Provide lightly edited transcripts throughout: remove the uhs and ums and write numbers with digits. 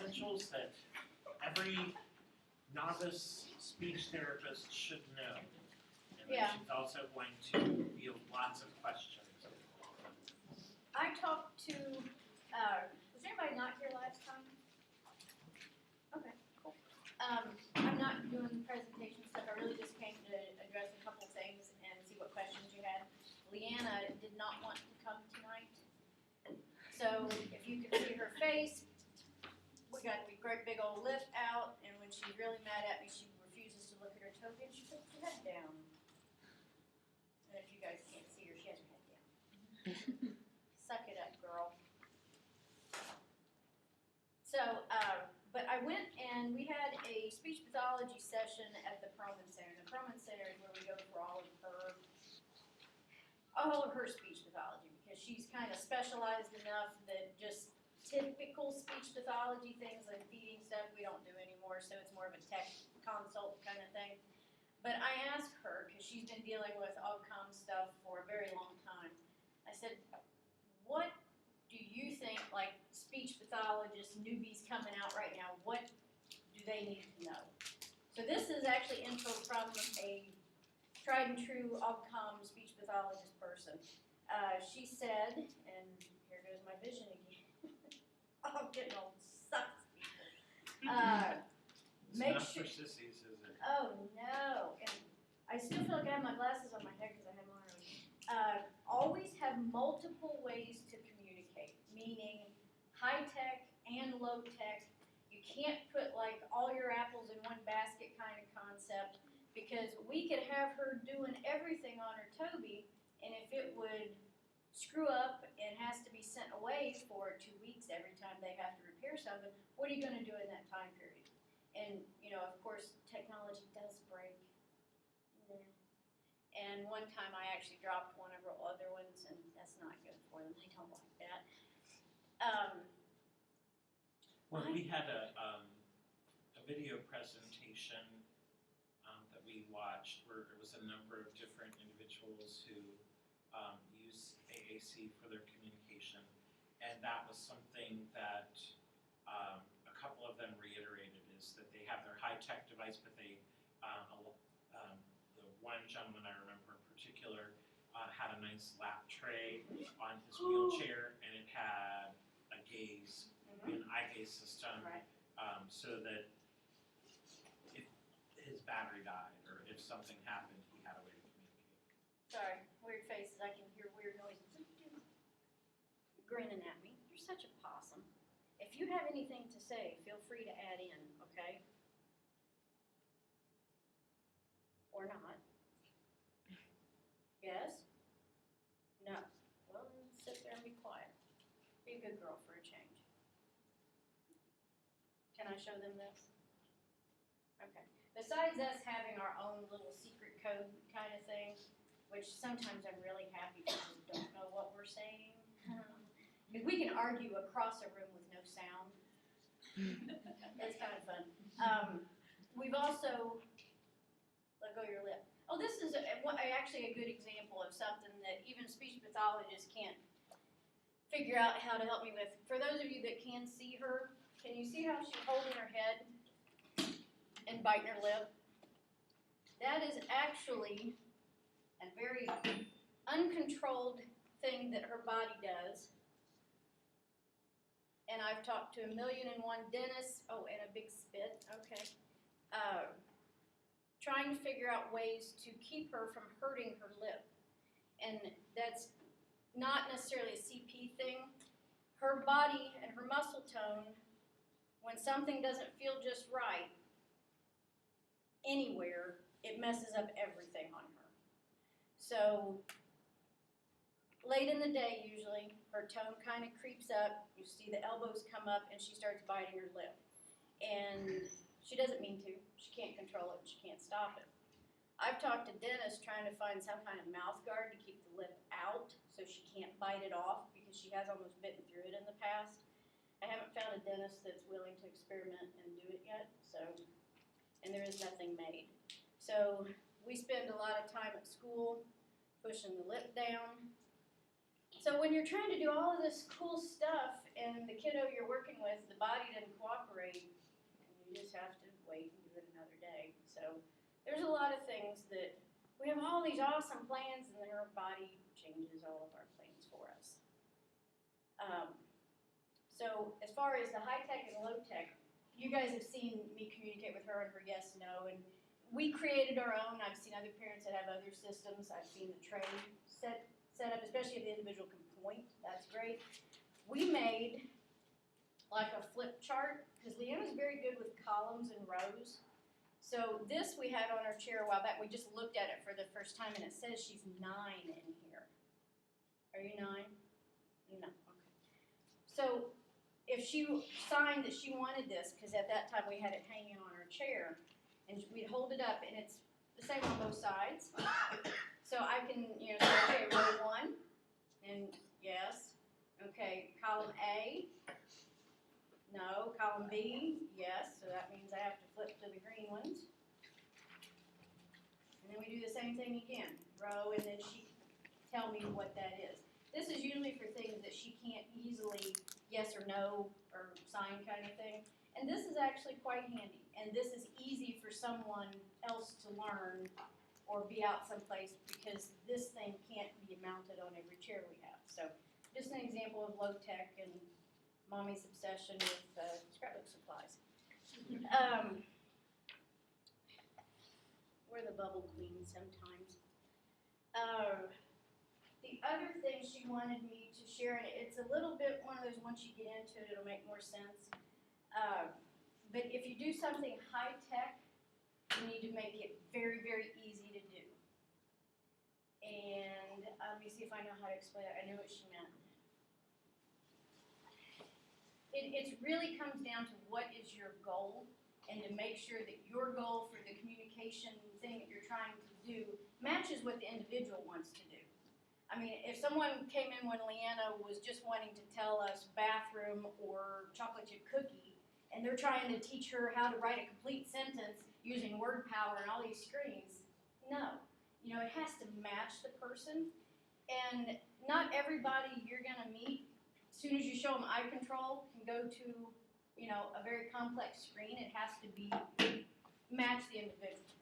essentials that every novice speech therapist should know. And then she's also going to field lots of questions. I talked to, was anybody not here last time? Okay, cool. I'm not doing the presentation stuff. I really just came to address a couple things and see what questions you had. Leanna did not want to come tonight. So if you can see her face, we got the great big old lift out, and when she's really mad at me, she refuses to look at her token. She puts her head down. And if you guys can't see her, she has her head down. Suck it up, girl. So, but I went and we had a speech pathology session at the Perlman Center. The Perlman Center is where we go for all of her speech pathology, because she's kind of specialized enough that just typical speech pathology things like feeding stuff we don't do anymore, so it's more of a tech consult kind of thing. But I asked her, because she's been dealing with AUGCOM stuff for a very long time, I said, what do you think, like speech pathologists, newbies coming out right now, what do they need to know? So this is actually info from a tried and true AUGCOM speech pathologist person. She said, and here goes my vision again. I'm getting old, sucks people. It's Make not sure. for sissies, is it? Oh no, and I still feel like I have my glasses on my head because I have mine on. Always have multiple ways to communicate, meaning high tech and low tech. You can't put like all your apples in one basket kind of concept, because we could have her doing everything on her Toby, and if it would screw up and has to be sent away for 2 weeks every time they have to repair something, what are you going to do in that time period? And, you know, of course, technology does break. Yeah. And one time I actually dropped one of her other ones, and that's not good for them. They don't like that. Well, we had a video presentation that we watched where it was a number of different individuals who use AAC for their communication, and that was something that a couple of them reiterated, is that they have their high-tech device, but they, the one gentleman I remember in particular had a nice lap tray on his wheelchair, and it had a gaze, an eye gaze system, so that if his battery died or if something happened, he had a way to communicate. Sorry, weird faces. I can hear weird noises. Grinning at me. You're such a possum. If you have anything to say, feel free to add in, okay? Or not. Yes? No. Well, then sit there and be quiet. Be a good girl for a change. Can I show them this? Okay. Besides us having our own little secret code kind of thing, which sometimes I'm really happy people don't know what we're saying. Because we can argue across a room with no sound. It's kind of fun. We've also, let go of your lip. Oh, this is actually a good example of something that even speech pathologists can't figure out how to help me with. For those of you that can see her, can you see how she's holding her head and biting her lip? That is actually a very uncontrolled thing that her body does. And I've talked to 1,000,001 dentists. Oh, and a big spit. Okay. Trying to figure out ways to keep her from hurting her lip. And that's not necessarily a CP thing. Her body and her muscle tone, when something doesn't feel just right anywhere, it messes up everything on her. So late in the day, usually, her tone kind of creeps up. You see the elbows come up, and she starts biting her lip. And she doesn't mean to. She can't control it, and she can't stop it. I've talked to dentists trying to find some kind of mouth guard to keep the lip out so she can't bite it off, because she has almost bitten through it in the past. I haven't found a dentist that's willing to experiment and do it yet, and there is nothing made. So we spend a lot of time at school pushing the lip down. So when you're trying to do all of this cool stuff and the kiddo you're working with, the body doesn't cooperate, just have to wait and do it another day. So there's a lot of things that we have all these awesome plans, and then our body changes all of our plans for us. So as far as the high tech and low tech, you guys have seen me communicate with her on her yes, no, and we created our own. I've seen other parents that have other systems. I've seen the tray set up, especially if the individual can point. That's great. We made like a flip chart, because Leanna's very good with columns and rows. So this we had on our chair a while back. We just looked at it for the first time, and it says she's 9 in here. Are you 9? No. Okay. So if she signed that she wanted this, because at that time we had it hanging on her chair, and we'd hold it up, and it's the same on both sides. So I can, say, okay, row 1, and yes. Okay, column A, no. Column B, yes. So that means I have to flip to the green ones. And then we do the same thing again, row, and then she tell me what that is. This is usually for things that she can't easily yes or no or sign kind of thing. And this is actually quite handy. And this is easy for someone else to learn or be out someplace, because this thing can't be mounted on every chair we have. So just an example of low tech and mommy's obsession with scrapbook supplies. We're the bubble queen sometimes. The other thing she wanted me to share, and it's a little bit one of those, once you get into it, it'll make more sense. But if you do something high tech, you need to make it very, very easy to do. And let me see if I know how to explain it. I know what she meant. It really comes down to what is your goal, and to make sure that your goal for the communication thing that you're trying to do matches what the individual wants to do. I mean, if someone came in when Leanna was just wanting to tell us bathroom or chocolate chip cookie, and they're trying to teach her how to write a complete sentence using word power and all these screens, no. It has to match the person, and not everybody you're gonna meet, as soon as you show them eye control, can go to, a very complex screen. It has to be match the individual.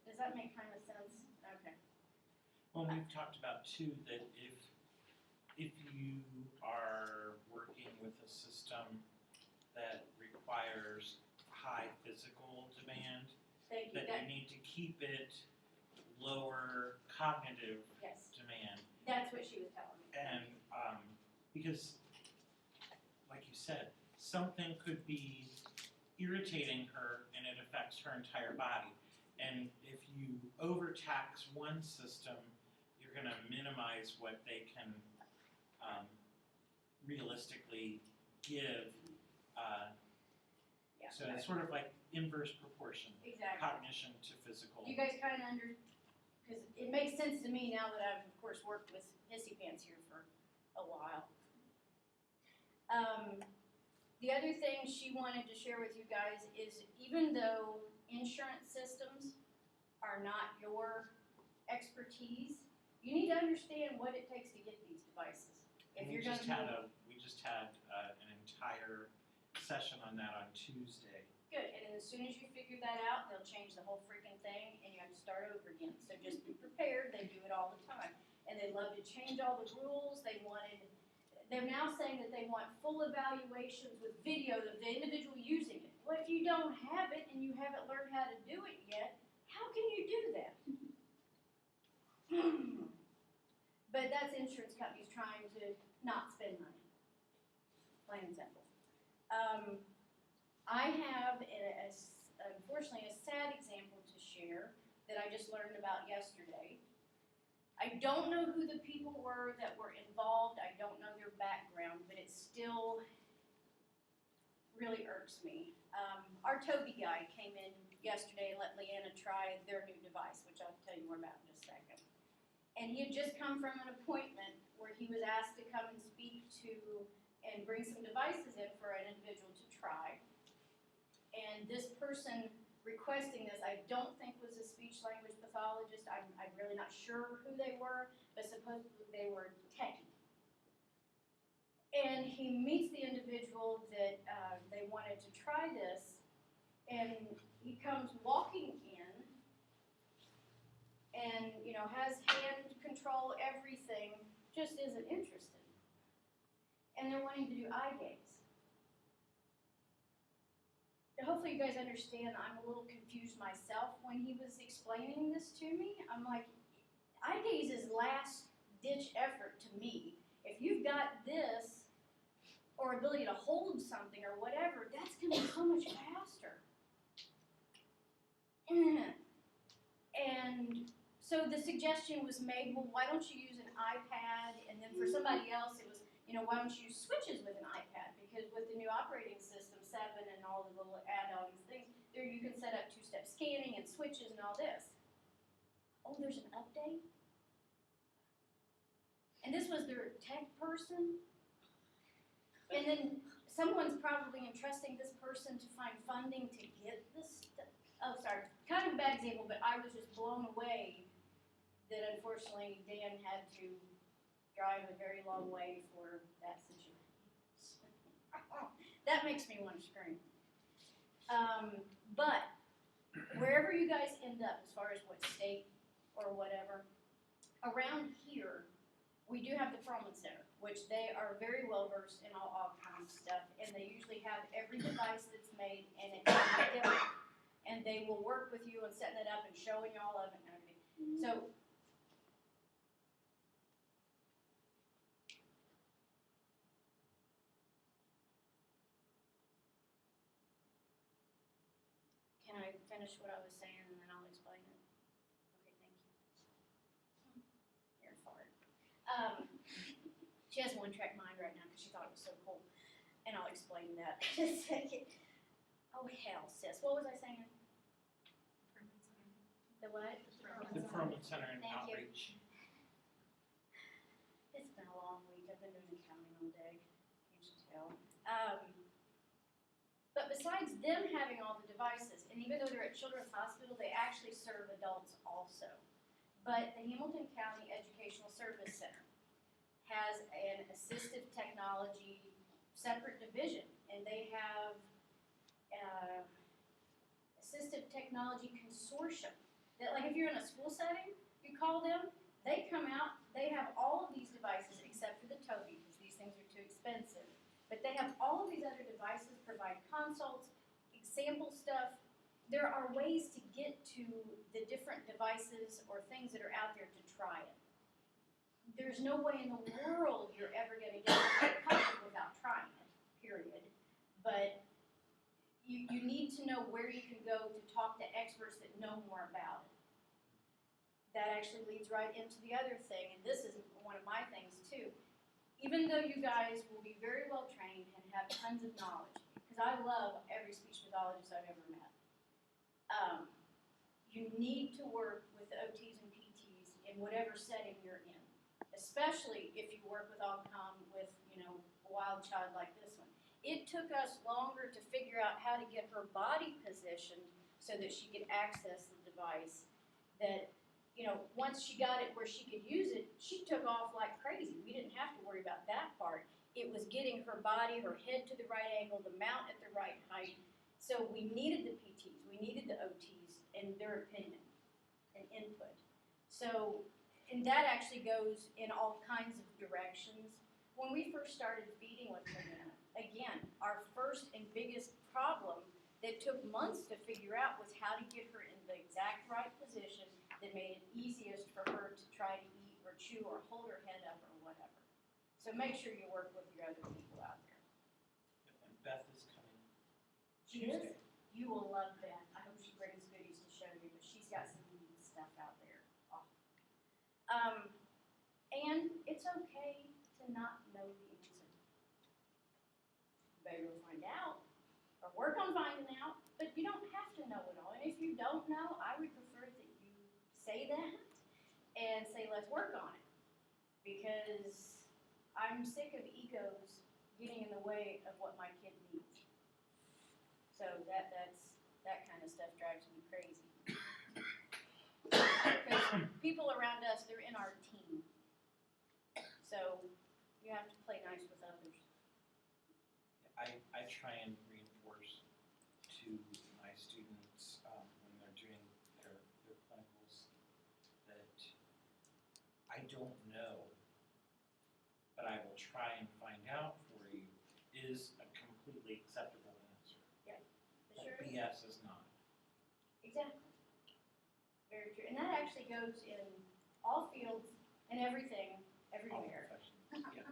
Does that make kind of sense? Okay. Well, we've talked about too that if you are working with a system that requires high physical demand, Thank you. that you need to keep it lower cognitive Yes. demand. That's what she was telling me. And because, like you said, something could be irritating her and it affects her entire body. And if you overtax one system, you're going to minimize what they can realistically give. Yeah. So it's sort of like inverse proportion, Exactly. cognition to physical. You guys kind of because it makes sense to me now that I've, of course, worked with Hissy Pants here for a while. The other thing she wanted to share with you guys is, even though insurance systems are not your expertise, you need to understand what it takes to get these devices. If we you're going to we just had an entire session on that on Tuesday. Good, and then as soon as you figure that out, they'll change the whole freaking thing, and you have to start over again. So just be prepared. They do it all the time, and they love to change all the rules. They're now saying that they want full evaluations with video of the individual using it. Well, if you don't have it and you haven't learned how to do it yet, how can you do that? But that's insurance companies trying to not spend money, plain and simple. I have, unfortunately, a sad example to share that I just learned about yesterday. I don't know who the people were that were involved. I don't know their background, but it still really irks me. Our Toby guy came in yesterday and let Leanna try their new device, which I'll tell you more about in just a second. And he had just come from an appointment where he was asked to come and speak to and bring some devices in for an individual to try. And this person requesting this, I don't think was a speech-language pathologist. I'm really not sure who they were, but supposedly they were techie. And he meets the individual that they wanted to try this, and he comes walking in and, you know, has hand control, everything, just isn't interested. And they're wanting to do eye gaze. Now, hopefully you guys understand I'm a little confused myself when he was explaining this to me. I'm like, eye gaze is last ditch effort to me. If you've got this, or ability to hold something or whatever, that's going to be so much faster. And so the suggestion was made, well, why don't you use an iPad? And then for somebody else, it was, you know, why don't you use switches with an iPad? Because with the new operating system, 7 and all the little add-ons things, there you can set up two-step scanning and switches and all this. Oh, there's an update? And this was their tech person? And then someone's probably entrusting this person to find funding to get this stuff. Oh, sorry, kind of a bad example, but I was just blown away that unfortunately Dan had to drive a very long way for that situation. That makes me want to scream. But wherever you guys end up, as far as what state or whatever, around here, we do have the Perlman Center, which they are very well versed in all Ogcom stuff, and they usually have every device that's made, and it's different. And they will work with you on setting it up and showing you all of it and everything. So, can I finish what I was saying and then I'll explain it? Okay, thank you. You're a fart. She has one-track mind right now because she thought it was so cool. And I'll explain that in a second. Oh, hell, sis. What was I saying? The what? The Perlman Center and Thank you. Outreach. It's been a long week. I've been doing accounting all day. Can't you tell? But besides them having all the devices, and even though they're at Children's Hospital, they actually serve adults also. But the Hamilton County Educational Service Center has an assistive technology separate division, and they have assistive technology consortium. That, like, if you're in a school setting, you call them, they come out, they have all of these devices except for the Toby, because these things are too expensive. But they have all of these other devices, provide consults, example stuff. There are ways to get to the different devices or things that are out there to try it. There's no way in the world you're ever going to get it covered without trying it, period. But you need to know where you can go to talk to experts that know more about it. That actually leads right into the other thing, and this is one of my things too. Even though you guys will be very well trained and have tons of knowledge, because I love every speech pathologist I've ever met, you need to work with the OTs and PTs in whatever setting you're in. Especially if you work with Ogcom with, you know, a wild child like this one. It took us longer to figure out how to get her body positioned so that she could access the device. That, you know, once she got it where she could use it, she took off like crazy. We didn't have to worry about that part. It was getting her body, her head to the right angle, the mount at the right height. So we needed the PTs, we needed the OTs and their opinion and input. So, and that actually goes in all kinds of directions. When we first started feeding with Lena, again, our first and biggest problem that took months to figure out was how to get her in the exact right position that made it easiest for her to try to eat or chew or hold her head up or whatever. So make sure you work with your other people out there. And Beth is coming She is? Tuesday. You will love Beth. I hope she brings goodies to show you, but she's got some neat stuff out there. And it's okay to not know the answer. You better go find out, or work on finding out, but you don't have to know it all. And if you don't know, I would prefer that you say that and say, let's work on it. Because I'm sick of egos getting in the way of what my kid needs. So that kind of stuff drives me crazy. Because people around us, they're in our team. So you have to play nice with others. I try and reinforce to my students when they're doing their clinicals that I don't know, but I will try and find out for you, is a completely acceptable answer. For sure. But BS is not. Exactly. Very true. And that actually goes in all fields and everything, All everywhere. professions. Yeah.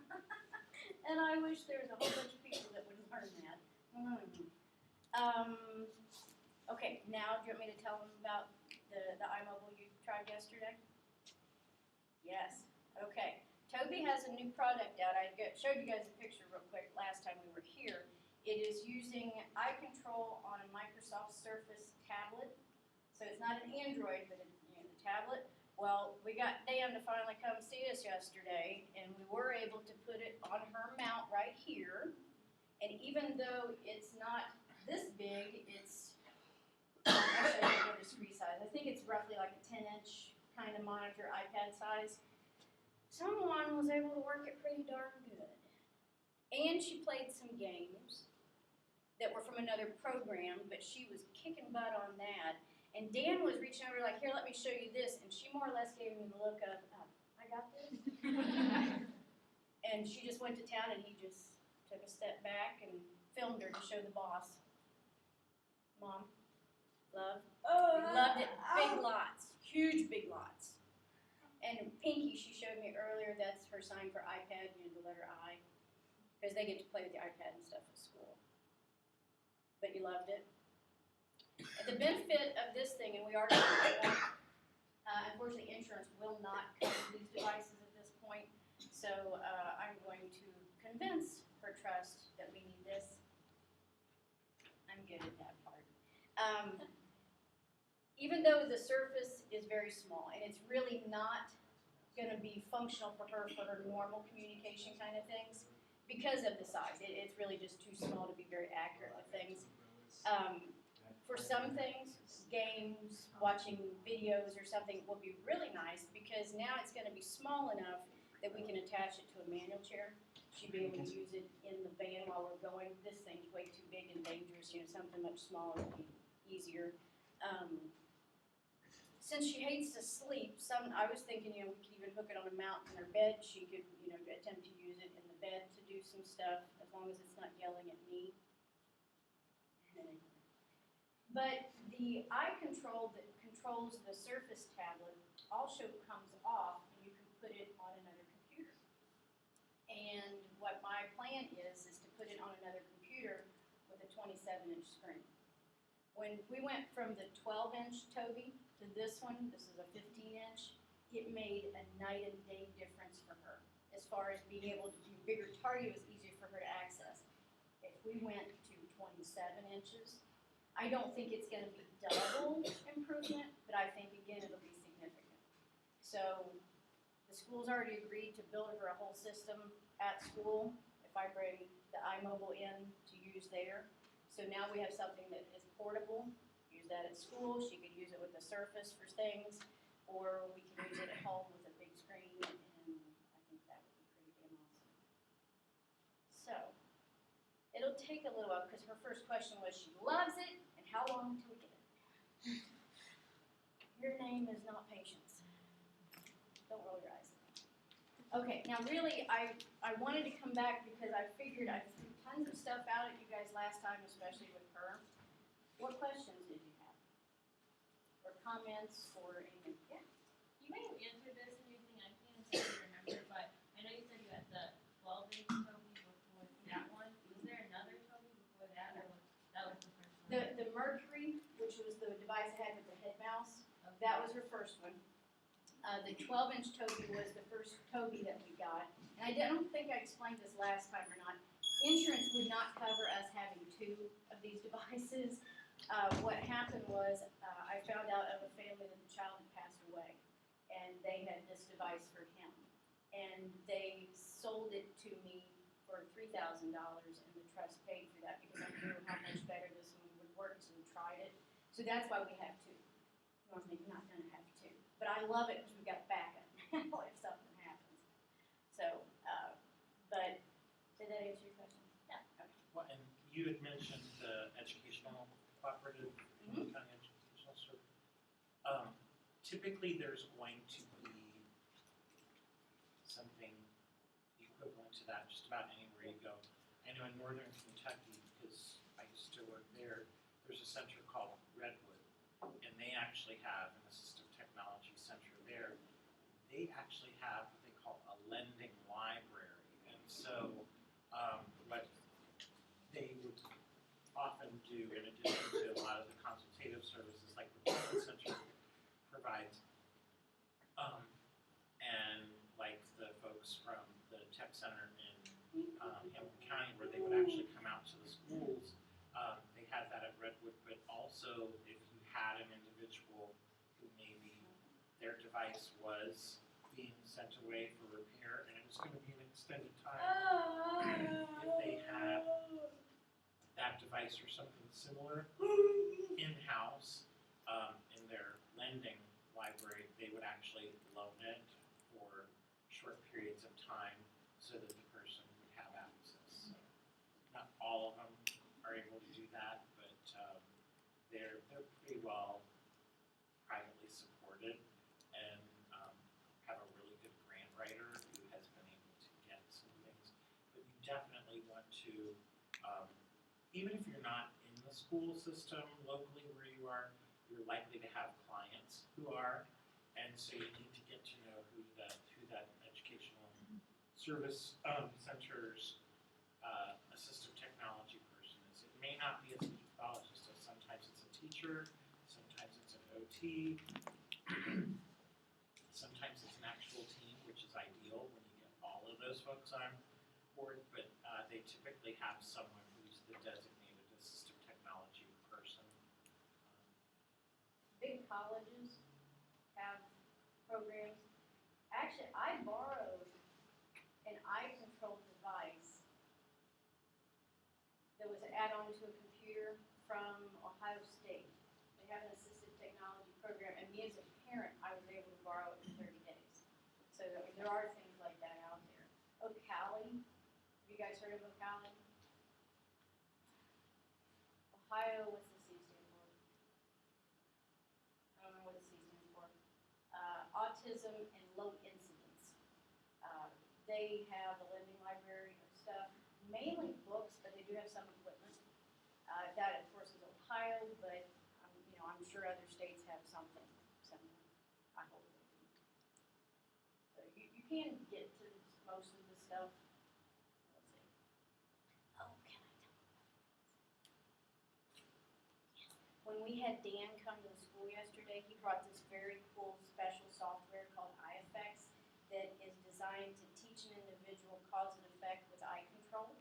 And I wish there was a whole bunch of people that would learn that. Okay, now do you want me to tell them about the iMobile you tried yesterday? Yes. Okay. Toby has a new product out. Showed you guys a picture real quick last time we were here. It is using eye control on a Microsoft Surface tablet. So it's not an Android, but it's the tablet. Well, we got Dan to finally come see us yesterday, and we were able to put it on her mount right here. And even though it's not this big, it's actually I don't know the screen size. I think it's roughly like a 10-inch kind of monitor, iPad size. Someone was able to work it pretty darn good. And she played some games that were from another program, but she was kicking butt on that. And Dan was reaching over like, here, let me show you this. And she more or less gave me the look of, I got this. And she just went to town, and he just took a step back and filmed her to show the boss. Mom, love. We loved it. Big lots. Huge big lots. And Pinky, she showed me earlier, that's her sign for iPad, the letter I. Because they get to play with the iPad and stuff at school. But you loved it? The benefit of this thing, and we are going to unfortunately, insurance will not cover these devices at this point. So I'm going to convince her trust that we need this. I'm good at that part. Even though the Surface is very small, and it's really not going to be functional for her normal communication kind of things, because of the size. It's really just too small to be very accurate with things. For some things, games, watching videos or something will be really nice because now it's going to be small enough that we can attach it to a manual chair. She'd be able to use it in the van while we're going. This thing's way too big and dangerous. Something much smaller would be easier. Since she hates to sleep, I was thinking, we could even hook it on a mount in her bed. She could, attempt to use it in the bed to do some stuff as long as it's not yelling at me. But the eye control that controls the Surface tablet also comes off, and you can put it on another computer. And what my plan is to put it on another computer with a 27-inch screen. When we went from the 12-inch Toby to this one, this is a 15-inch, it made a night and day difference for her. As far as being able to do bigger target, it was easier for her to access. If we went to 27 inches, I don't think it's going to be double improvement, but I think, again, it'll be significant. So the school's already agreed to build her a whole system at school if I bring the iMobile in to use there. So now we have something that is portable, use that at school. She could use it with the Surface for things, or we can use it at home with a big screen, and I think that would be pretty damn awesome. So it'll take a little while because her first question was she loves it, and how long until we get it? Your name is not patience. Don't roll your eyes. Okay, now really I wanted to come back because I figured I threw tons of stuff out at you guys last time, especially with her. What questions did you have? Or comments or anything? Yeah. You may have answered this and everything, I can't exactly remember, but I know you said you had the 12-inch Toby before that one. Was there another Toby before that, or that was the first one? The Mercury, which was the device I had with the head mouse, that was her first one. The 12-inch Toby was the first Toby that we got. And I don't think I explained this last time or not. Insurance would not cover us having two of these devices. What happened was I found out of a family that the child had passed away. And they had this device for him. And they sold it to me for $3,000, and the trust paid for that because I knew how much better this one would work, so we tried it. So that's why we have two. Normally, you're not going to have two. But I love it because we've got backup now if something happens. So, but did that answer your question? Yeah. Okay. Well, and you had mentioned the educational cooperative Hamilton County Educational Service. Typically, there's going to be something equivalent to that just about anywhere you go. I know in northern Kentucky, because I used to work there, there's a center called Redwood, and they actually have an assistive technology center there. They actually have what they call a lending library, and so what they would often do, in addition to a lot of the consultative services like the Brooklyn Center provides, and like the folks from the tech center in Hamilton County, where they would actually come out to the schools. They had that at Redwood, but also if you had an individual who maybe their device was being sent away for repair and it was going to be an extended time, if they had that device or something similar in-house in their lending library, they would actually loan it for short periods of time so that the person would have access. So not all of them are able to do that, but they're pretty well privately supported and have a really good grant writer who has been able to get some things. But you definitely want to, even if you're not in the school system locally where you are, you're likely to have clients who are, and so you need to get to know who that educational service center's assistive technology person is. It may not be a speech pathologist, so sometimes it's a teacher, sometimes it's an OT, sometimes it's an actual team, which is ideal when you get all of those folks on board, but they typically have someone who's the designated assistive technology person. Big colleges have programs. Actually, I borrowed an eye-controlled device that was add-on to a computer from Ohio State. They have an assistive technology program, and me as a parent, I was able to borrow it in 30 days. So I mean, there are things like that out there. Ocali, have you guys heard of Ocali? Ohio, what's the C stand for? I don't know what the C stands for. Autism and low incidence. They have a lending library of stuff, mainly books, but they do have some equipment. That, of course, is Ohio, but I'm sure other states have something similar. I hope they do. So you can get to most of the stuff. Let's see. Oh, can I tell you? When we had Dan come to the school yesterday, he brought this very cool special software called iEffects that is designed to teach an individual cause and effect with eye control.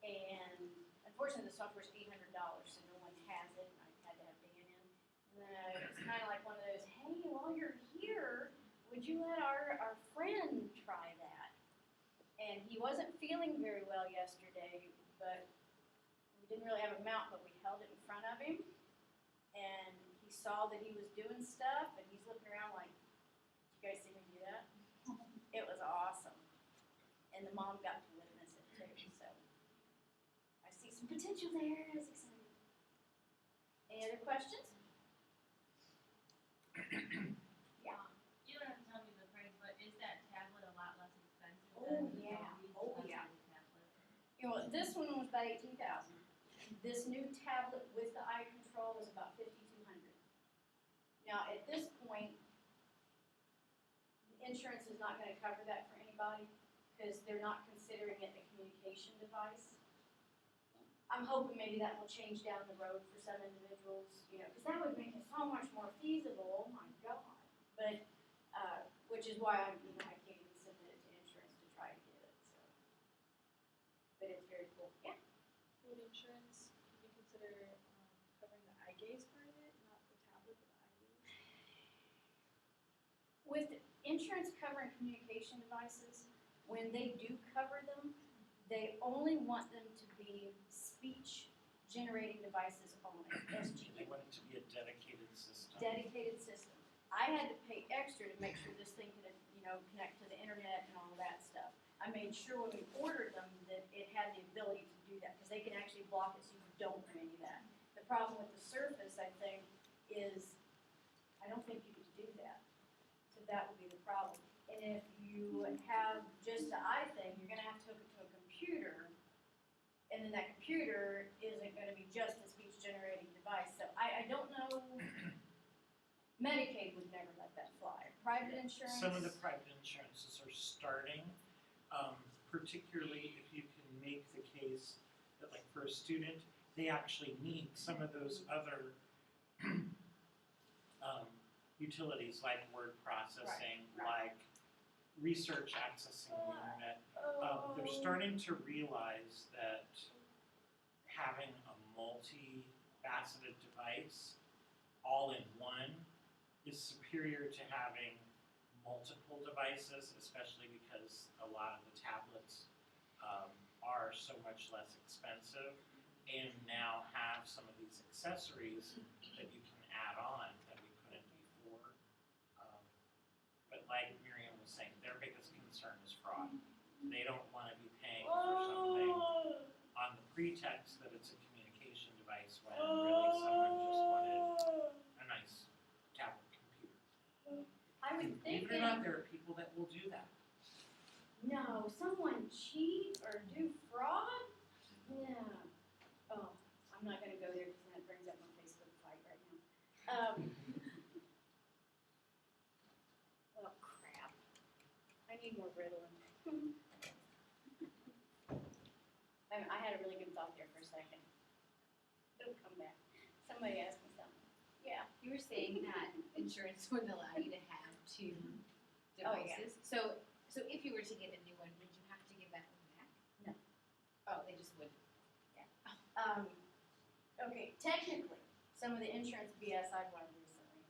And unfortunately, the software is $800, so no one has it. I had to have Dan in. And it's kind of like one of those, hey, while you're here, would you let our friend try that? And he wasn't feeling very well yesterday, but we didn't really have a mount, but we held it in front of him. And he saw that he was doing stuff, and he's looking around like, did you guys see him do that? It was awesome. And the mom got to witness it too, so I see some potential there. I was excited. Any other questions? Yeah. You don't have to tell me the price, but is that tablet a lot less expensive Oh, than the yeah. Toby Oh, Trusted yeah. tablet? This one was about $18,000. This new tablet with the eye control is about $5,200. Now, at this point, insurance is not going to cover that for anybody because they're not considering it a communication device. I'm hoping maybe that will change down the road for some individuals, because that would make it so much more feasible. Oh my God! But which is why I can't even submit it to insurance to try to get it. So, but it's very cool. Yeah. Would insurance be consider covering the eye gaze part of it, not the tablet, but the eye gaze? With insurance covering communication devices, when they do cover them, they only want them to be speech generating devices only, SGD. They want it to be a dedicated system. Dedicated system. I had to pay extra to make sure this thing could, connect to the internet and all that stuff. I made sure when we ordered them that it had the ability to do that because they can actually block it so you don't do any of that. The problem with the Surface, I think, is I don't think you could do that. So that would be the problem. And if you have just the eye thing, you're gonna have to hook it to a computer, and then that computer isn't gonna be just a speech generating device. So I don't know. Medicaid would never let that fly. Private insurance. Some of the private insurances are starting, particularly if you can make the case that, like, for a student, they actually need some of those other utilities like word processing, Right. like research accessing the internet. They're starting to realize that having a multi-faceted device all in one is superior to having multiple devices, especially because a lot of the tablets are so much less expensive and now have some of these accessories that you can add on that we couldn't before. But like Miriam was saying, their biggest concern is fraud. They don't want to be paying for something on the pretext that it's a communication device when really someone just wanted a nice tablet computer. I would think Believe it or not, there are people that will do that. no, someone cheat or do fraud? Yeah. Oh, I'm not gonna go there because that brings up my Facebook fight right now. Oh crap. I need more Ritalin. I had a really good thought there for a second. It'll come back. Somebody asked me something. Yeah. You were saying that insurance wouldn't allow you to have two Oh, yeah. devices. So if you were to get a new one, would you have to give that one back? No. Oh, they just wouldn't. Okay, technically, some of the insurance BS I've learned recently,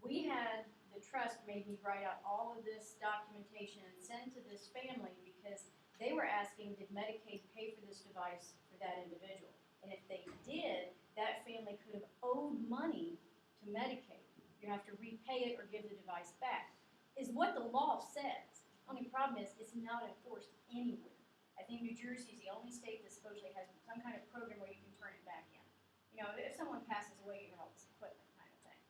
we had, the trust made me write out all of this documentation and send to this family because they were asking, did Medicaid pay for this device for that individual? And if they did, that family could have owed money to Medicaid. You have to repay it or give the device back, is what the law says. Only problem is, it's not enforced anywhere. I think New Jersey is the only state that supposedly has some kind of program where you can turn it back in. You know, if someone passes away, you have all this equipment kind of thing.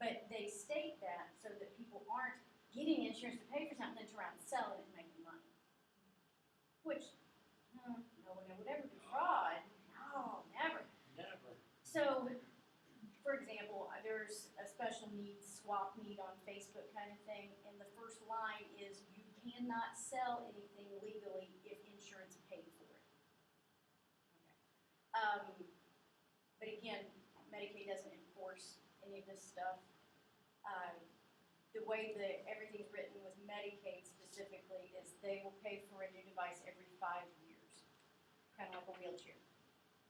But they state that so that people aren't getting insurance to pay for something, then turn around and sell it and making money. Which, no one would ever do fraud. No, never. Never. So, for example, there's a special needs swap meet on Facebook kind of thing, and the first line is you cannot sell anything legally if insurance paid for it. Okay. But again, Medicaid doesn't enforce any of this stuff. The way that everything's written with Medicaid specifically is they will pay for a new device every 5 years, kind of like a wheelchair.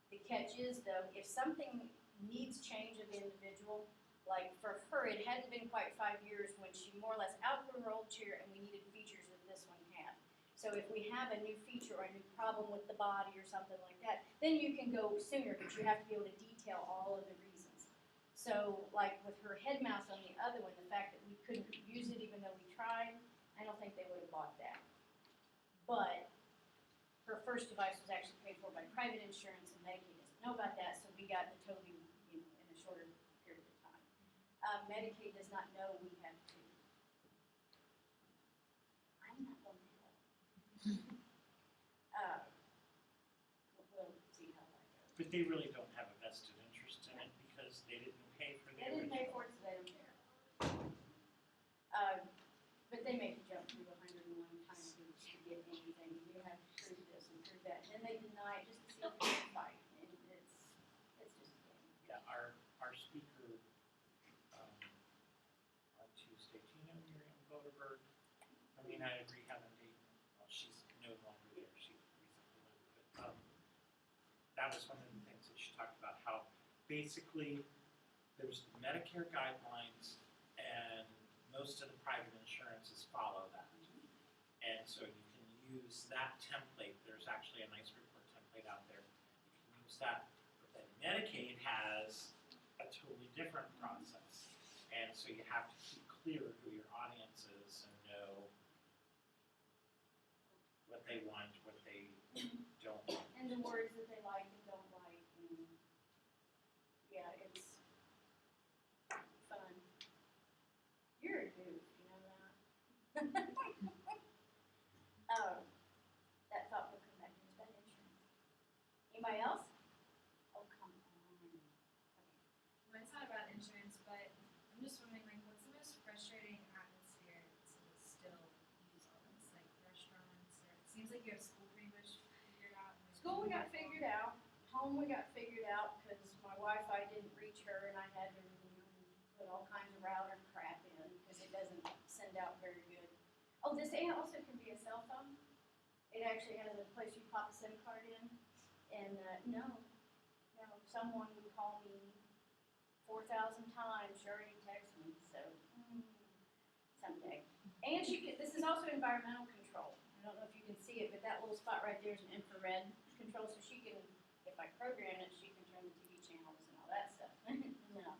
The catch is, though, if something needs change of the individual, like for her, it hadn't been quite 5 years when she more or less outgrew her old chair and we needed features that this one had. So if we have a new feature or a new problem with the body or something like that, then you can go sooner, but you have to be able to detail all of the reasons. So like with her head mouse on the other one, the fact that we couldn't use it even though we tried, I don't think they would have bought that. But her first device was actually paid for by private insurance, and Medicaid doesn't know about that, so we got the totally, in a shorter period of time. Medicaid does not know we have to. I'm not going to help. We'll see how that goes. But they really don't have a vested interest in it because they didn't pay for the They didn't pay original. for it, so they don't care. But they make you jump through 101 kind of hoops to get anything. You have to prove this and prove that, and then they deny it just to see if they can fight. And it's just a game. Yeah, our speaker on Tuesday, do you know Miriam Voderberg? I mean, I agree having Dayton, well, she's no longer there, she recently left, but that was one of the things that she talked about, how basically there's the Medicare guidelines and most of the private insurances follow that. And so you can use that template, there's actually a nice report template out there, you can use that. But then Medicaid has a totally different process. And so you have to keep clear who your audience is and know what they want, what they don't want. And the words that they like and don't like. And you have school pretty much figured out? and then School we got move on? figured out, home we got figured out, cause my Wi-Fi didn't reach her and I had to put all kinds of router crap in, cause it doesn't send out very good. Oh, this also can be a cell phone. It actually has a place you pop a SIM card in, and, no, someone would call me 4,000 times, she already texted me, so, someday. And this is also environmental control. I don't know if you can see it, but that little spot right there is an infrared control, so she can, if I program it, she can turn the TV channels and all that stuff. No.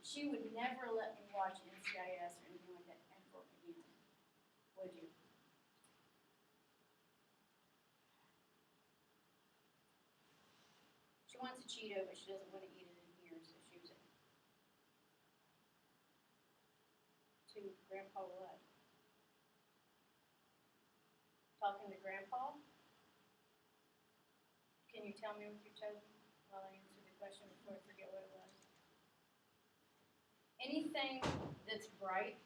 She would never let me watch NCIS or anything like that ever again, would you? She wants a Cheeto, but she doesn't want to eat it in here, so she was to Grandpa what? Talking to Grandpa? Can you tell me what you told me while I answer the question before I forget what it was? Anything that's bright,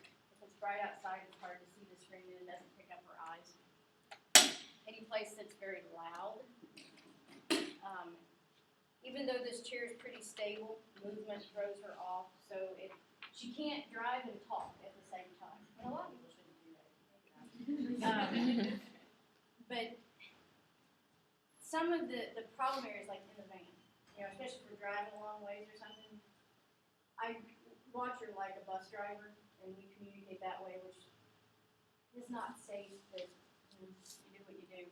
if it's bright outside, it's hard to see the screen and it doesn't pick up her eyes. Any place that's very loud. Even though this chair is pretty stable, movement throws her off, so she can't drive and talk at the same time. And a lot of people shouldn't do that. But some of the problem areas, like in the van, especially if we're driving a long ways or something, I watch her like a bus driver, and we communicate that way, which is not safe, but you do what you do.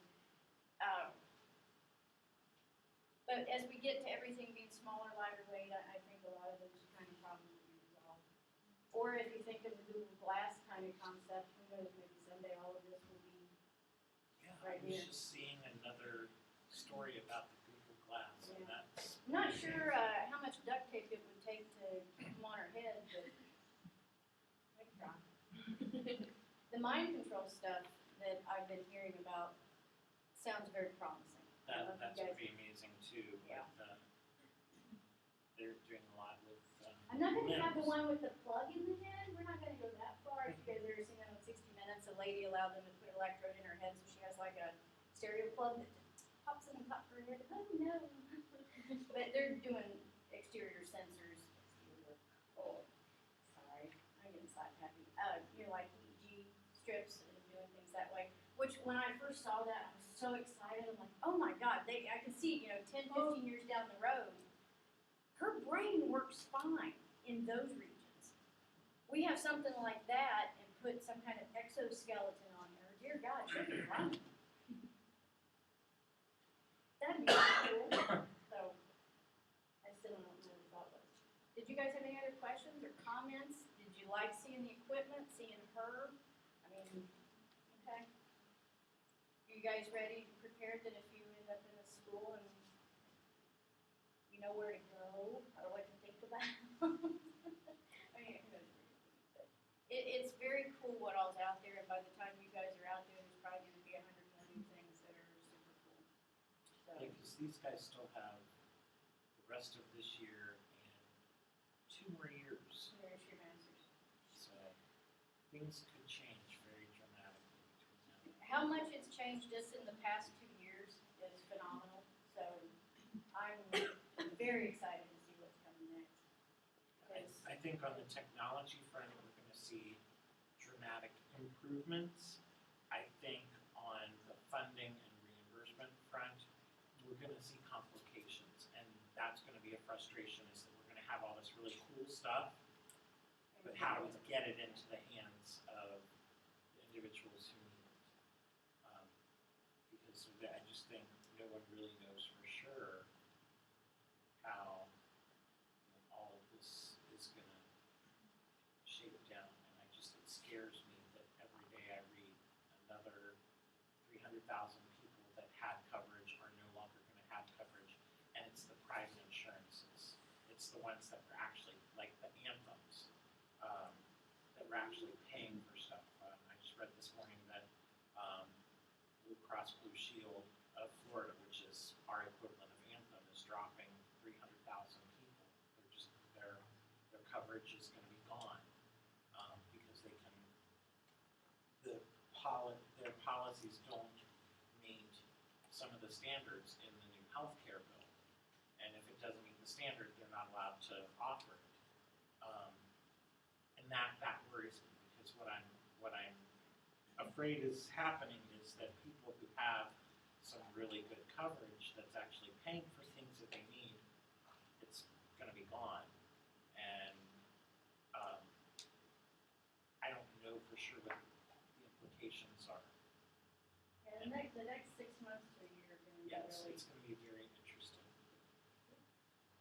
But as we get to everything being smaller, lighter weight, I think a lot of those kind of problems will be resolved. Or if you think of the Google Glass kind of concept, who knows, maybe someday all of this will be Yeah, right I was here. just seeing another story about the Google Glass, and Yeah. that's. I'm not sure how much duct tape it would take to keep them on her head, but I could try. The mind control stuff that I've been hearing about sounds very promising. I don't know if That's you guys- pretty amazing too. Yeah. They're doing a lot with. I'm not gonna have the limbs. one with the plug in the head. We're not gonna go that far. If you guys ever seen that on 60 Minutes, a lady allowed them to put an electrode in her head, so she has like a stereo plug that just pops in the top of her head. Oh no! But they're doing exterior sensors. Oh, sorry, I'm getting side happy. Like EEG strips and doing things that way. Which when I first saw that, I was so excited. I'm like, oh my God! I can see 10, 15 years down the road. Her brain works fine in those regions. We have something like that and put some kind of exoskeleton on her. Dear God, she'll be running. That'd be cool. So, I still don't know what the thought was. Did you guys have any other questions or comments? Did you like seeing the equipment, seeing her? I mean, okay. Are you guys ready to prepare that if you end up in a school and you know where to go or what to think about? I mean, who knows where to be, but it's very cool what all's out there, and by the time you guys are out there, there's probably going to be 100 more new things that are super cool. So, Yeah, because these guys still have the rest of this year and 2 more years, there's your masters. so things could change very dramatically between now and then. How much it's changed just in the past 2 years is phenomenal, so I'm very excited to see what's coming next. I think on the technology front, we're going to see dramatic improvements. I think on the funding and reimbursement front, we're going to see complications, and that's going to be a frustration. Is that we're going to have all this really cool stuff, but how do we get it into the hands of the individuals who need it? Because I just think no one really knows for sure how all of this is going to shape down, and it scares me that every day I read another 300,000 people that had coverage are no longer going to have coverage, and it's the private insurances. It's the ones that were actually, like the anthems, that were actually paying for stuff. I just read this morning that Blue Cross Blue Shield of Florida, which is our equivalent of Anthem, is dropping 300,000 people. Their coverage is going to be gone because they can. The their policies don't meet some of the standards in the new healthcare bill. And if it doesn't meet the standard, they're not allowed to offer it. And that worries me, because what I'm afraid is happening is that people who have some really good coverage that's actually paying for things that they need, it's gonna be gone. And I don't know for sure what the implications are. Yeah, the next 6 months to a year are gonna be Yes, really. it's gonna be very interesting.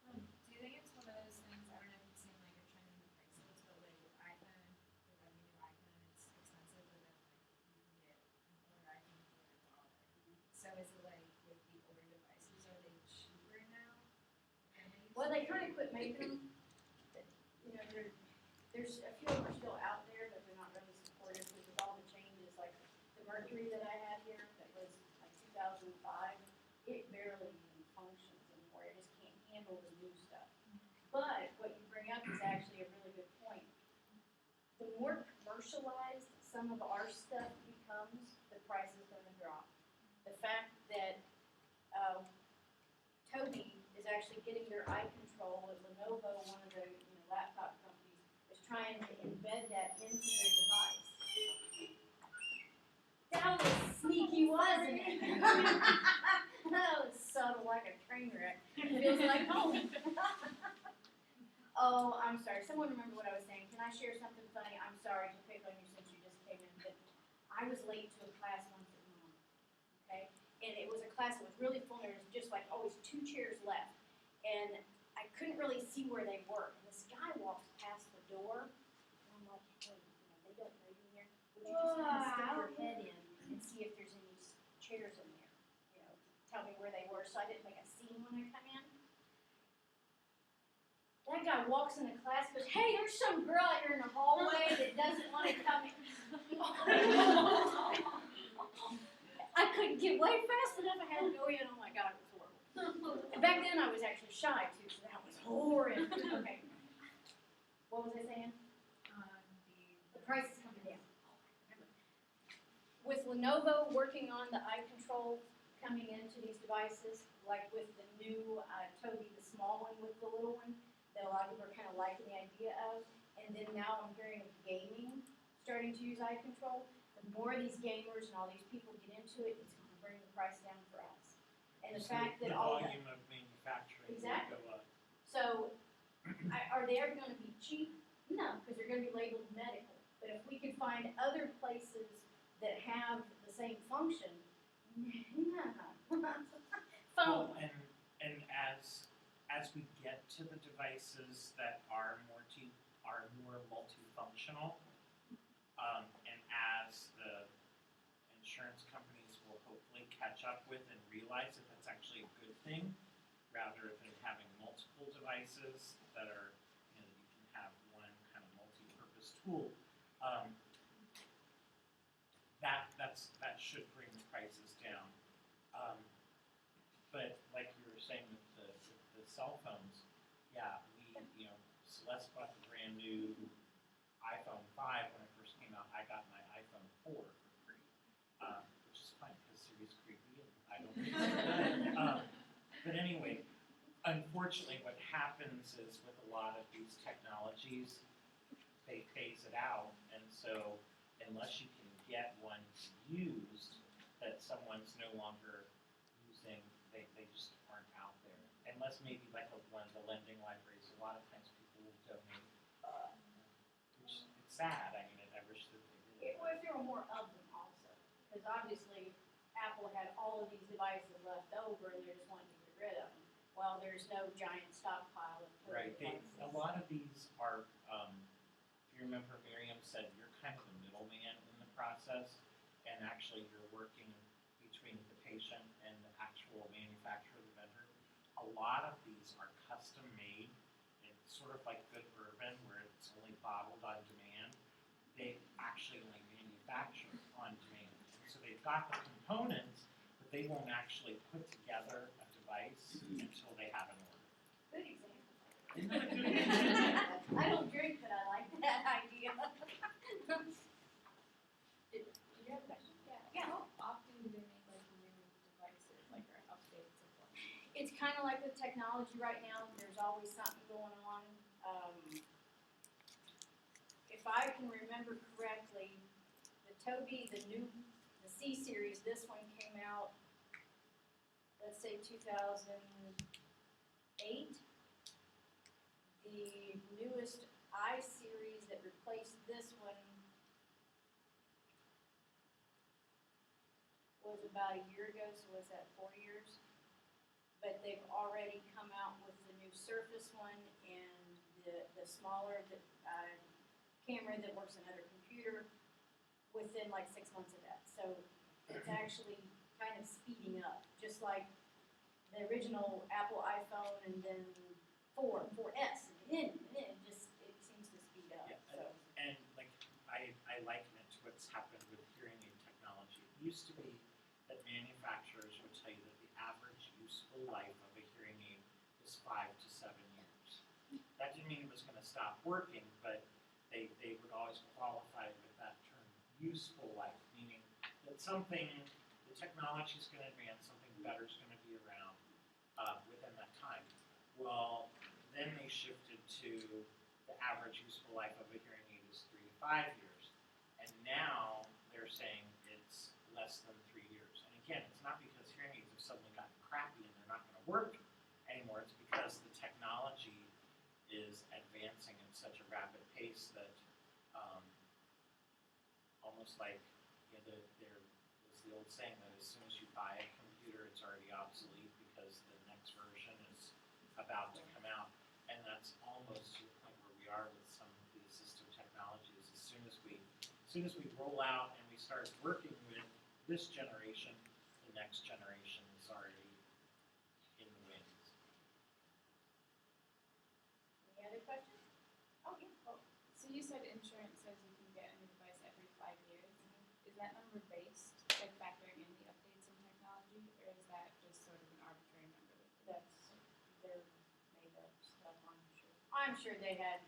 Do you think it's one of those things, I don't know if you've seen like a trend in the prices, but like with iPhone, with every new iPhone, it's expensive, but then like you can get an older iPhone for $1. So is it like with the older devices, are they cheaper now? than they used Well, to they be? kind of quit making them. You know, there's a few of them are still out there, but they're not really supported because with all the changes, like the Mercury that I had here, that was like 2005, it barely even functions anymore. It just can't handle the new stuff. But what you bring up is actually a really good point. The more commercialized some of our stuff becomes, the price is going to drop. The fact that Toby is actually getting their eye control, and Lenovo, one of the laptop companies, is trying to embed that into their device. That was sneaky, wasn't it? That was subtle like a train wreck. It feels like home. Oh, I'm sorry. Someone remember what I was saying. Can I share something funny? I'm sorry to pick on you since you just came in, but I was late to a class once at mom. Okay? And it was a class that was really full, and there was just like always 2 chairs left. And I couldn't really see where they were. And this guy walks past the door, and I'm like, hey, they don't know you here. Would you just kind of stick your head in and see if there's any chairs in there? Tell me where they were, so I didn't make a scene when I come in. That guy walks into class and goes, hey, there's some girl out here in the hallway that doesn't want to come in. I couldn't get away fast enough. I had to go in. Oh my God, it was horrible. And back then I was actually shy too, so that was horrid. Okay. What was I saying? The price is coming down. With Lenovo working on the eye control coming into these devices, like with the new Toby, the small one with the little one, that a lot of people are kind of liking the idea of. And then now I'm hearing of gaming starting to use eye control. The more these gamers and all these people get into it, it's going to bring the price down for us. And the So fact that the all that. volume of manufacturing Exactly. will go up. So, are they ever going to be cheap? No, because they're going to be labeled medical. But if we could find other places that have the same function, phone. Well, and as we get to the devices that are more multifunctional, and as the insurance companies will hopefully catch up with and realize that that's actually a good thing, rather than having multiple devices that are, you can have one kind of multi-purpose tool. That should bring the prices down. But like you were saying with the cell phones, yeah, Celeste bought the brand new iPhone 5 when it first came out. I got my iPhone 4 for free, which is fine because Siri's creepy and I don't think so. But anyway, unfortunately what happens is with a lot of these technologies, they phase it out, and so unless you can get one used that someone's no longer using, they just aren't out there. Unless maybe like one of the lending libraries, a lot of times people will donate, which it's sad. I mean, I wish that they did. Well, if there were more of them also, because obviously Apple had all of these devices left over and they're just wanting to get rid of them. Well, there's no giant stockpile of Right. devices. A lot of these are, if you remember, Miriam said you're kind of the middleman in the process, and actually you're working between the patient and the actual manufacturer, the vendor. A lot of these are custom made. It's sort of like good bourbon, where it's only bottled on demand. They actually only manufacture on demand. So they've got the components, but they won't actually put together a device until they have an order. Good example. Isn't that a good example? I don't drink, but I like that idea. Did you have that? kinda like with technology right now, there's always something going on. If I can remember correctly, the Tobii, the C series, this one came out, let's say 2008. The newest I series that replaced this one was about a year ago, so was that 4 years? But they've already come out with the new Surface one and the smaller camera that works on another computer within like 6 months of that. So it's actually kind of speeding up, just like the original Apple iPhone and then 4S, and then it seems to speed up. Yeah, So and like I liken it to what's happened with hearing aid technology. It used to be that manufacturers would tell you that the average useful life of a hearing aid is 5 to 7 years. That didn't mean it was going to stop working, but they would always qualify with that term, useful life, meaning that the technology is going to advance, something better is going to be around within that time. Well, then they shifted to the average useful life of a hearing aid is 3 to 5 years. And now they're saying it's less than 3 years. And again, it's not because hearing aids have suddenly gotten crappy and they're not going to work anymore. It's because the technology is advancing at such a rapid pace that almost like there was the old saying that as soon as you buy a computer, it's already obsolete because the next version is about to come out. And that's almost to the point where we are with some of the assistive technologies. As soon as we roll out and we start working with this generation, the next generation is already in the wings. any other questions? Oh, yeah. Oh. So you said insurance says you can get a new device every 5 years. Is that number based, like factoring in the updates in technology, or is that just sort of an arbitrary number? That's their made up stuff, I'm sure they had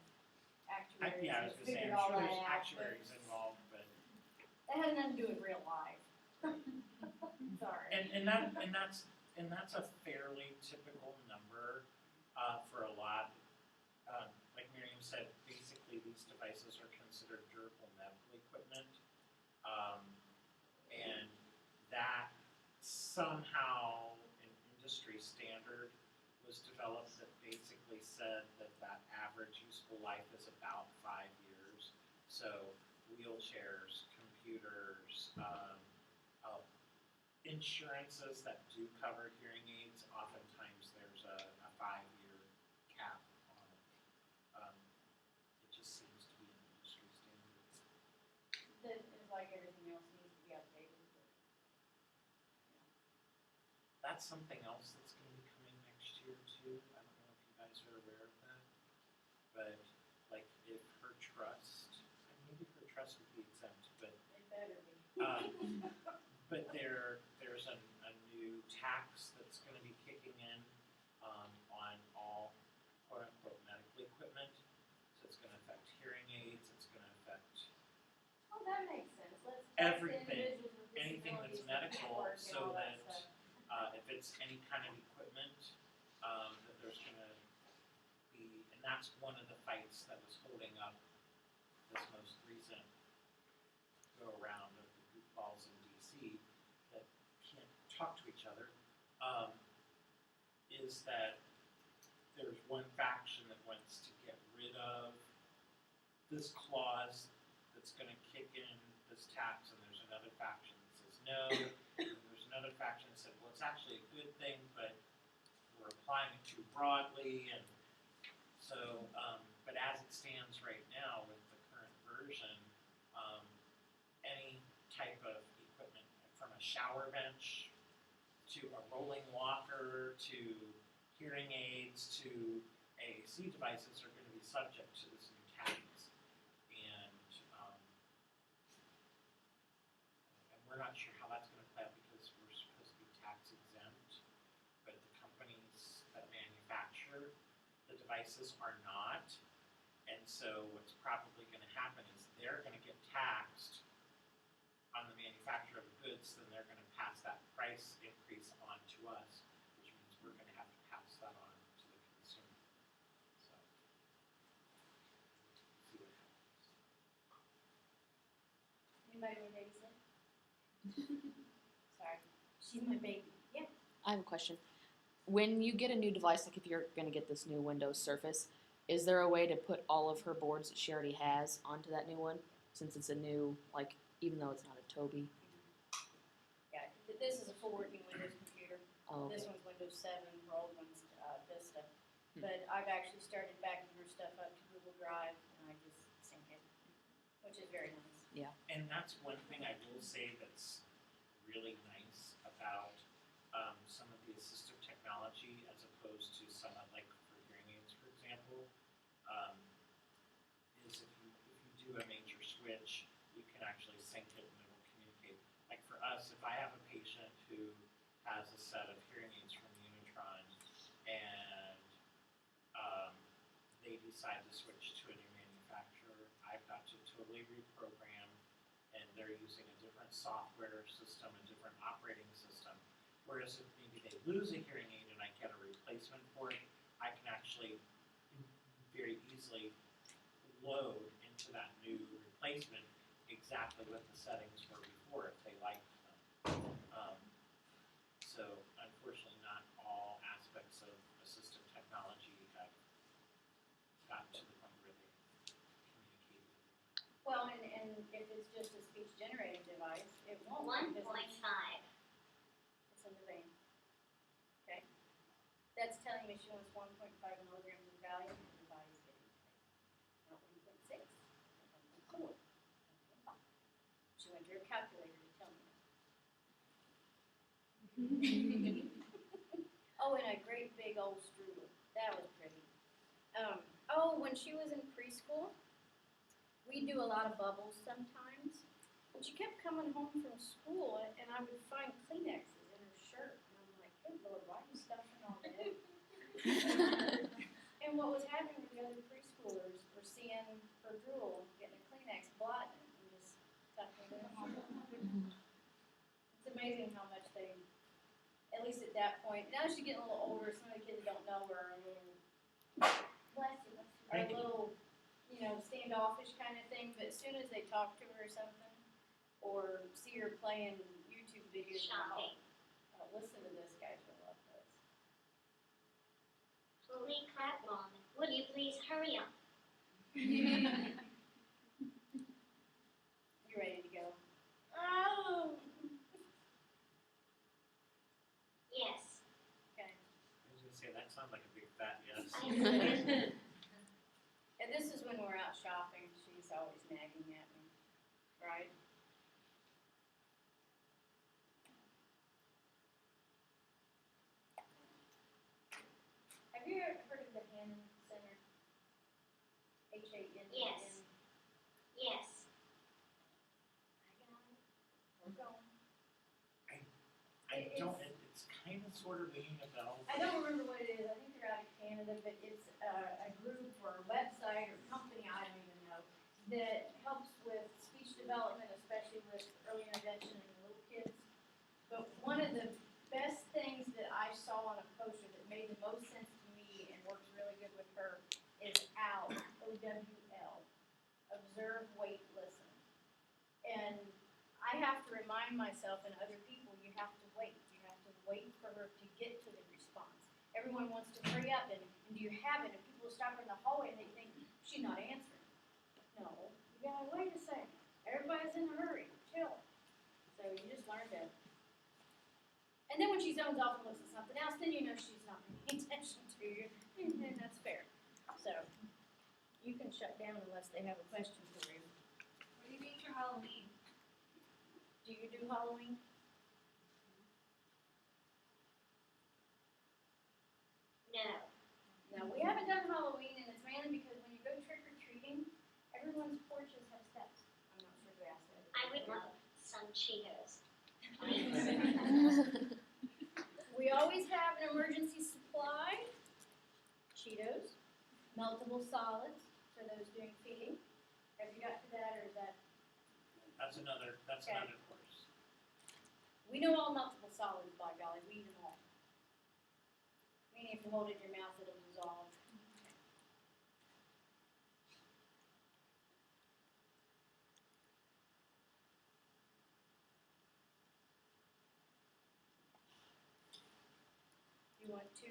actuaries Yeah, I was that going to say, figured I'm all sure that there's out, actuaries involved, but that has nothing to do with real life. Sorry. and that's a fairly typical number for a lot. Like Miriam said, basically these devices are considered durable medical equipment, and that somehow an industry standard was developed that basically said that average useful life is about 5 years. So wheelchairs, computers, insurances that do cover hearing aids, oftentimes there's a 5-year cap on it. It just seems to be an industry standard. That is like everything else needs to be updated. That's something else that's going to be coming next year too. I don't know if you guys are aware of that, but like if her trust, maybe her trust would be exempt, but It better be. but there's a new tax that's going to be kicking in on all quote unquote medical equipment. So it's going to affect hearing aids. It's going to affect Oh, that makes sense. Let's everything, individuals with anything that's disabilities that can't medical, work and so all that stuff. if it's any kind of equipment, that there's going to be, and that's one of the fights that was holding up this most recent go around of the goofballs in DC that can't talk to each other, is that there's one faction that wants to get rid of this clause that's going to kick in this tax, and there's another faction that says no, and there's another faction that said, well, it's actually a good thing, but we're applying it too broadly, and so, but as it stands right now with the current version, any type of equipment from a shower bench to a rolling walker to hearing aids to AC devices are going to be subject to this new tax. And we're not sure how that's going to play out because we're supposed to be tax exempt, but the companies that manufacture the devices are not. And so what's probably going to happen is they're going to get taxed on the manufacture of the goods, then they're going to pass that price increase on to us, which means we're going to have to pass Anybody want to babysit? Sorry, she's my baby. Yeah. I have a question. When you get a new device, like if you're going to get this new Windows Surface, is there a way to put all of her boards that she already has onto that new one? Since it's a new, like, even though it's not a Toby. Yeah, this is a full working Windows computer. Oh, okay. This one's Windows 7, her old one's Vista. But I've actually started backing her stuff up to Google Drive, and I just sync it, which is very nice. And that's one thing I will say that's really nice about some of the assistive technology as opposed to some of, like for hearing aids, for example, is if you do a major switch, you can actually sync it and it will communicate. Like for us, if I have a patient who has a set of hearing aids from Unitron and they decide to switch to a new manufacturer, I've got to totally reprogram, and they're using a different software system, a different operating system. Whereas if maybe they lose a hearing aid and I get a replacement for it, I can actually very easily load into that new replacement exactly what the settings were before if they liked them. So unfortunately not all aspects of assistive technology have gotten to the point where they communicate. Well, and if it's just a speech generating device, it won't. 1.5. It's in the vein. Okay? That's telling me she wants 1.5 milligrams of Valium, and her body's getting it. Not 1.6, not 1.4, 1.5. She went to her calculator to tell me that. Oh, and a great big old strudel. That was pretty. When she was in preschool, we do a lot of bubbles sometimes. And she kept coming home from school, and I would find Kleenexes in her shirt. And I'm like, good Lord, why are you stuffing all that? And what was happening with the other preschoolers were seeing her drool, getting a Kleenex, blotting it, and just stuffing it in. It's amazing how much they, at least at that point, now she's getting a little older, some of the kids don't know her, are a little, standoffish kind of thing, but as soon as they talk to her or something, or see her playing YouTube videos, Shopping. Listen to this, guys, you'll love this. Holy crap, Mom. Would you please hurry up? You ready to go? Oh! Yes. Okay. I was gonna say that sounds like a big fat yes. And this is when we're out shopping, she's always nagging at me, right? Have you ever heard of the Hannon Center? H-A-N-N? Yes. Yes. I got it. We're going. It's kind of sort of ringing a bell. I don't remember what it is. I think they're out of Canada, but it's a group or a website or company, I don't even know, that helps with speech development, especially with early intervention in little kids. But one of the best things that I saw on a poster that made the most sense to me and works really good with her is OWL, O-W-L, observe, wait, listen. And I have to remind myself and other people, you have to wait. You have to wait for her to get to the response. Everyone wants to hurry up, and do you have it? And people stop her in the hallway and they think, she's not answering. No, you gotta wait a second. Everybody's in a hurry. Chill. So you just learn to. And then when she zones off and looks at something else, then you know she's not paying attention to you. And that's fair. So you can shut down unless they have a question for you. What do you mean for Halloween? Do you do Halloween? No. No, we haven't done Halloween, and it's mainly because when you go trick-or-treating, everyone's porches have steps. I'm not sure who asked that. I would love some Cheetos. We always have an emergency supply. Cheetos, meltable solids for those doing feeding. Have you got to that, or is that? That's another course. We know all meltable solids, by golly, we eat them all. Meaning if you hold it in your mouth, it'll dissolve.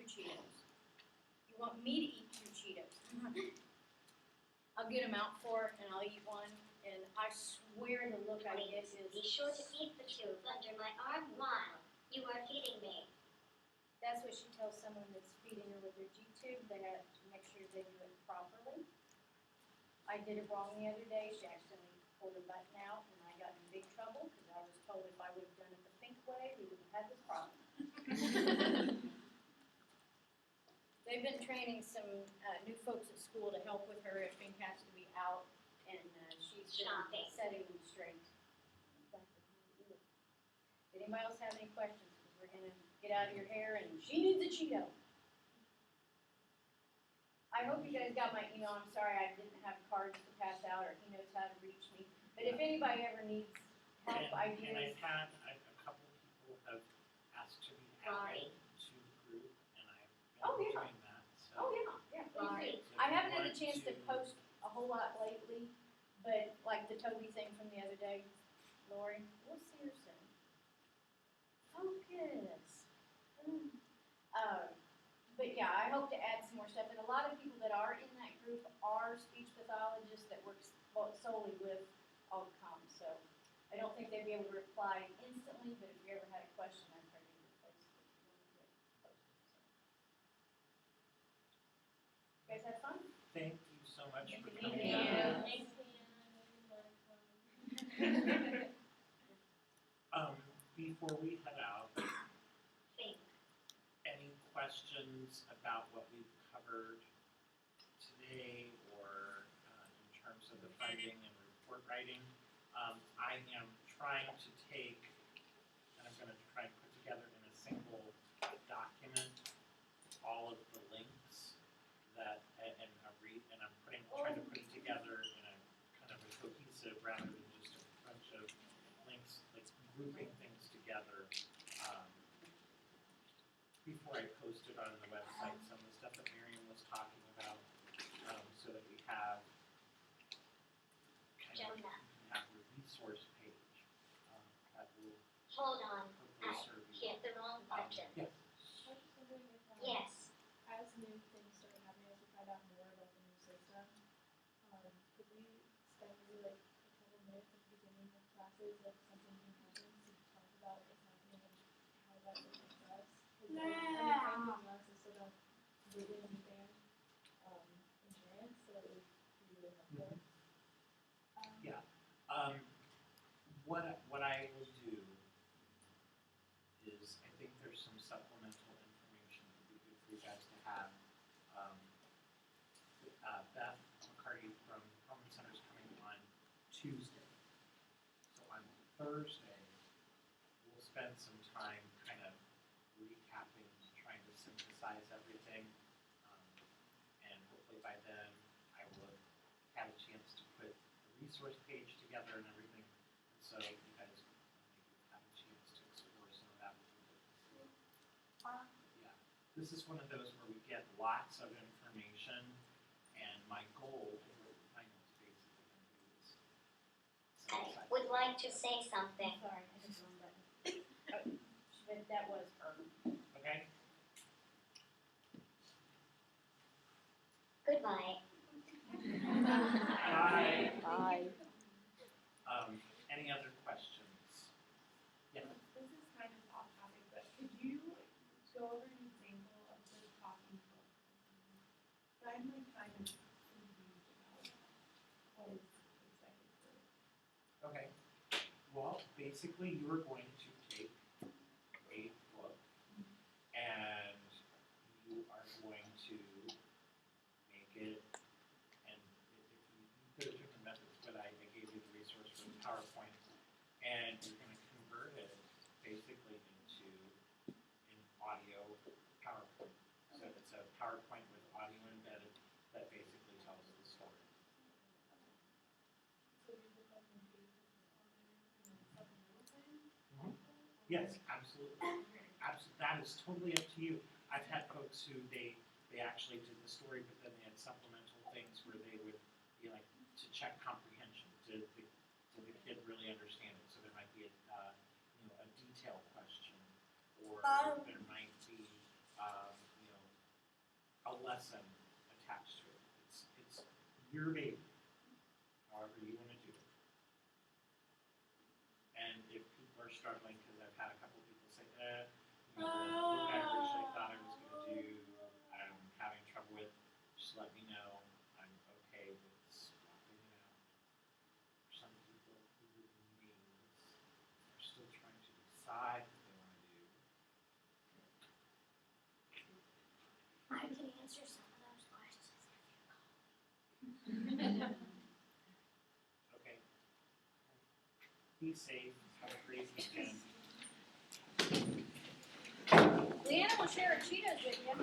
your Cheetos. You want me to eat your Cheetos? I'll get them out for her and I'll eat one. And I swear the look I get is. Be sure to keep the tube under my arm while you are feeding me. That's what she tells someone that's feeding her with their G-tube. They have to make sure they do it properly. I did it wrong the other day. She accidentally pulled a button out and I got in big trouble because I was told if I would have done it the pink way, we wouldn't have had this problem. They've been training some new folks at school to help with her if Fink has to be out, and she's been Shopping. setting them straight. Anybody else have any questions? Because we're gonna get out of your hair, and she needs a Cheeto. I hope you guys got my email. I'm sorry I didn't have cards to pass out, or he knows how to reach me. But if anybody ever needs help, And I've ideas, had, a couple people have asked to be added to the group, and I've Oh, been yeah. doing that, so. oh yeah, please do. Right. So I if you haven't had a want chance to post a whole lot lately, but like the Toby thing from the other day, Lori, we'll see her soon. Focus. But yeah, I hope to add some more stuff. And a lot of people that are in that group are speech pathologists that work solely with outcomes. So I don't think they'd be able to reply instantly, but if you ever had a question, I'd try to get posted. You guys have fun? Thank you so much for Thank coming you. out. Thanks, Leanna. Before we head out, Think. any questions about what we've covered today or in terms of the funding and report writing? I am trying to take, and I'm going to try and put together in a single document all of the links that, and I'm trying to put it together in a kind of a cohesive rather than just a bunch of links, like grouping things together. Before I post it on the website, some of the stuff that Miriam was talking about, so that we have kind of Jonah. have a resource page that will Hold on. hopefully I serve you. hit the wrong button. Yes. I was just wondering if, Yes. as new things start happening, as we find out more about the new system, could we spend maybe like a couple minutes at the beginning of classes if something new happens to talk about what's happening and how that affects us? Because I mean, trying to be honest, I still don't really understand insurance, so it would be really helpful. Yeah. What I will do is, I think there's some supplemental information that would be good for you guys to have. Beth McCarty from Performance Center is coming on Tuesday. So on Thursday, we'll spend some time kind of recapping, trying to synthesize everything. And hopefully by then, I will have had a chance to put the resource page together and everything. So you guys maybe have a chance to explore some of that a little bit. Yeah, this is one of those where we get lots of information, and my goal is what the finals basically going to do is I would like to say something. Sorry, I hit the wrong button. But that was her. Okay? Goodbye. Bye. Bye. Any other questions? Yeah. This is kind of off topic, but could you go over an example of the talking book? I'm like kind of confused about what is expected for. Okay. Well, basically, you are going to take a book and you are going to make it, and if you could have different methods, but I gave you the resource for the PowerPoint, and you're going to convert it basically into an audio PowerPoint. So it's a PowerPoint with audio embedded that basically tells the story. So we put that in pages on there and then supplemental things? Yes, absolutely. That is totally up to you. I've had folks who they actually did the story, but then they had supplemental things where they would be like to check comprehension. Did the kid really understand it? So there might be a detail question, or there might be lesson attached to it. It's your baby, however you want to do it. And if people are struggling, because I've had a couple people say, you know, the book I originally thought I was going to do, I'm having trouble with, just let me know. I'm okay with swapping it out. For some people who remains are still trying to decide what they want to do. I can answer some of those questions if you call. Okay. Be safe. Have a great weekend. Leanna will share her Cheetos with you.